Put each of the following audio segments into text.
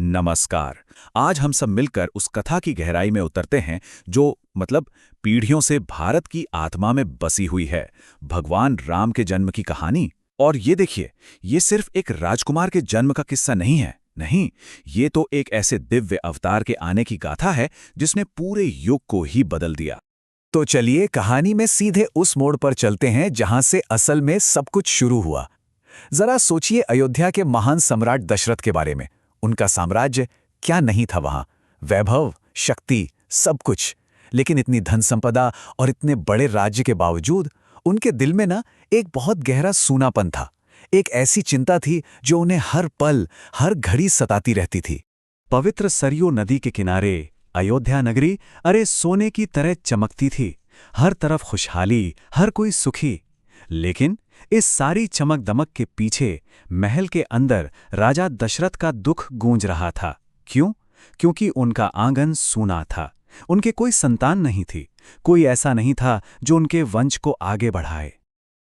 नमस्कार। आज हम सब मिलकर उस कथा की गहराई में उतरते हैं जो पीढ़ियों से भारत की आत्मा में बसी हुई है। भगवान राम के जन्म की कहानी। और ये देखिए, ये सिर्फ एक राजकुमार के जन्म का किस्सा नहीं है। नहीं, ये तो एक ऐसे दिव्य अवतार के आने की गाथा है जिसने पूरे युग को ही बदल दिया। तो चलिए कहानी में सीधे उस मोड़ पर चलते हैं जहां से असल में सब कुछ शुरू हुआ। जरा सोचिए अयोध्या के महान सम्राट दशरथ के बारे में। उनका साम्राज्य क्या नहीं था वहां, वैभव, शक्ति, सब कुछ। लेकिन इतनी धन संपदा और इतने बड़े राज्य के बावजूद उनके दिल में ना एक बहुत गहरा सूनापन था। एक ऐसी चिंता थी जो उन्हें हर पल, हर घड़ी सताती रहती थी। पवित्र सरयू नदी के किनारे अयोध्या नगरी अरे सोने की तरह चमकती थी। हर तरफ खुशहाली, हर कोई सुखी। लेकिन इस सारी चमक दमक के पीछे महल के अंदर राजा दशरथ का दुख गूंज रहा था। क्यों? क्योंकि उनका आंगन सूना था। उनके कोई संतान नहीं थी। कोई ऐसा नहीं था जो उनके वंश को आगे बढ़ाए।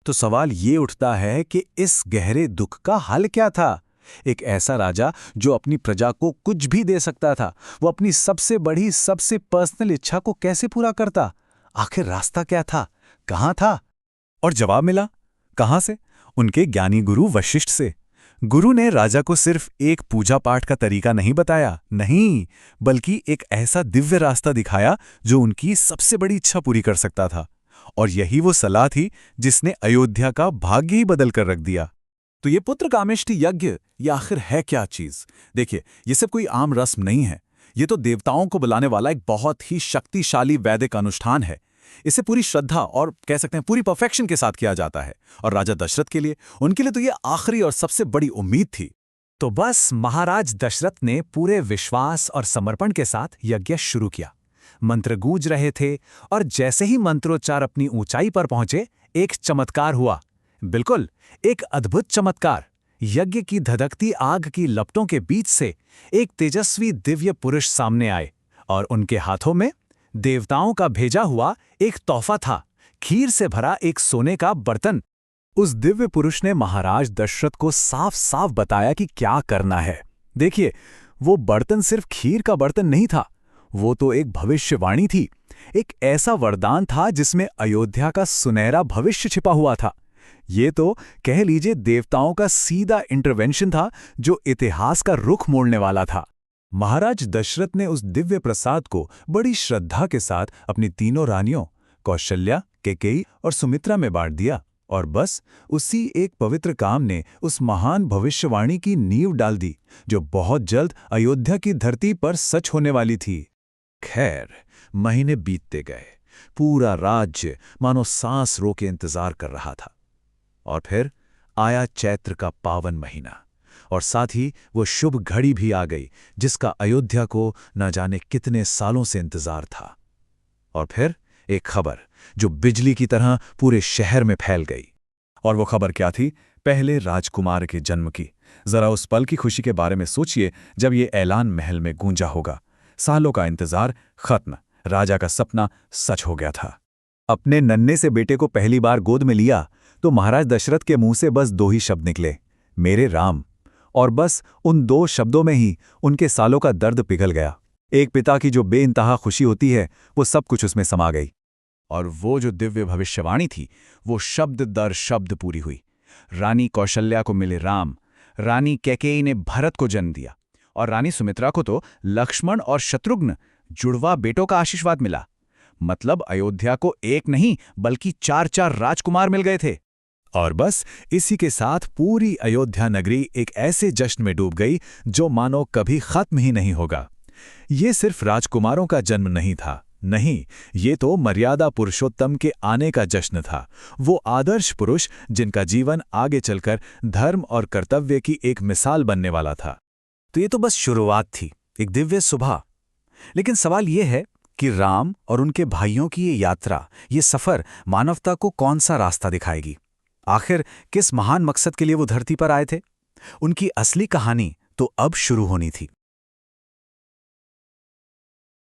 तो सवाल ये उठता है कि इस गहरे दुख का हल क्या था? एक ऐसा राजा जो अपनी प्रजा को कुछ भी दे सकता था, वो अपनी सबसे बड़ी, सबसे पर्सनल इच्छा को कैसे पूरा करता? आखिर रास्ता क्या था? कहां था? और जवाब मिला। कहां से? उनके ज्ञानी गुरु वशिष्ठ से। गुरु ने राजा को सिर्फ एक पूजा पाठ का तरीका नहीं बताया, नहीं, बल्कि एक ऐसा दिव्य रास्ता दिखाया जो उनकी सबसे बड़ी इच्छा पूरी कर सकता था। और यही वो सलाह थी जिसने अयोध्या का भाग्य ही बदल कर रख दिया। तो ये पुत्र कामेष्टि यज्ञ, ये आखिर है क्या चीज? देखिए, ये सब कोई आम रस्म नहीं है। ये तो देवताओं को बुलाने वाला एक बहुत ही शक्तिशाली वैदिक अनुष्ठान है। इसे पूरी श्रद्धा और कह सकते हैं पूरी परफेक्शन के साथ किया जाता है। और राजा दशरथ के लिए, उनके लिए तो ये आखिरी और सबसे बड़ी उम्मीद थी। तो बस महाराज दशरथ ने पूरे विश्वास और समर्पण के साथ यज्ञ शुरू किया। मंत्र गूंज रहे थे और जैसे ही मंत्रोच्चार अपनी ऊंचाई पर पहुंचे, एक चमत्कार हुआ। बिल्कुल, एक अद्भुत चमत्कार। यज्ञ की धधकती आग की लपटों के बीच से एक तेजस्वी दिव्य पुरुष सामने आए और उनके हाथों में देवताओं का भेजा हुआ एक तोहफा था, खीर से भरा एक सोने का बर्तन। उस दिव्य पुरुष ने महाराज दशरथ को साफ साफ बताया कि क्या करना है। देखिए, वो बर्तन सिर्फ खीर का बर्तन नहीं था, वो तो एक भविष्यवाणी थी। एक ऐसा वरदान था जिसमें अयोध्या का सुनहरा भविष्य छिपा हुआ था। ये तो कह लीजिए देवताओं का सीधा इंटरवेंशन था जो इतिहास का रुख मोड़ने वाला था। महाराज दशरथ ने उस दिव्य प्रसाद को बड़ी श्रद्धा के साथ अपनी तीनों रानियों कौशल्या, कैकेयी और सुमित्रा में बांट दिया। और बस उसी एक पवित्र काम ने उस महान भविष्यवाणी की नींव डाल दी जो बहुत जल्द अयोध्या की धरती पर सच होने वाली थी। खैर, महीने बीतते गए। पूरा राज्य मानो सांस रोके इंतजार कर रहा था। और फिर आया चैत्र का पावन महीना, और साथ ही वो शुभ घड़ी भी आ गई जिसका अयोध्या को न जाने कितने सालों से इंतजार था। और फिर एक खबर जो बिजली की तरह पूरे शहर में फैल गई। और वो खबर क्या थी? पहले राजकुमार के जन्म की। जरा उस पल की खुशी के बारे में सोचिए जब ये ऐलान महल में गूंजा होगा। सालों का इंतजार खत्म, राजा का सपना सच हो गया था। अपने नन्हे से बेटे को पहली बार गोद में लिया तो महाराज दशरथ के मुंह से बस दो ही शब्द निकले, मेरे राम। और बस उन दो शब्दों में ही उनके सालों का दर्द पिघल गया। एक पिता की जो बेइंतहा खुशी होती है, वो सब कुछ उसमें समा गई। और वो जो दिव्य भविष्यवाणी थी, वो शब्द दर शब्द पूरी हुई। रानी कौशल्या को मिले राम, रानी कैकेयी ने भरत को जन्म दिया, और रानी सुमित्रा को तो लक्ष्मण और शत्रुघ्न जुड़वा बेटों का आशीर्वाद मिला। मतलब अयोध्या को एक नहीं बल्कि 4-4 राजकुमार मिल गए थे। और बस इसी के साथ पूरी अयोध्या नगरी एक ऐसे जश्न में डूब गई जो मानो कभी खत्म ही नहीं होगा। ये सिर्फ राजकुमारों का जन्म नहीं था, नहीं, ये तो मर्यादा पुरुषोत्तम के आने का जश्न था। वो आदर्श पुरुष जिनका जीवन आगे चलकर धर्म और कर्तव्य की एक मिसाल बनने वाला था। तो ये तो बस शुरुआत थी, एक दिव्य सुबह। लेकिन सवाल ये है कि राम और उनके भाइयों की ये यात्रा, ये सफर मानवता को कौन सा रास्ता दिखाएगी? आखिर किस महान मकसद के लिए वो धरती पर आए थे? उनकी असली कहानी तो अब शुरू होनी थी।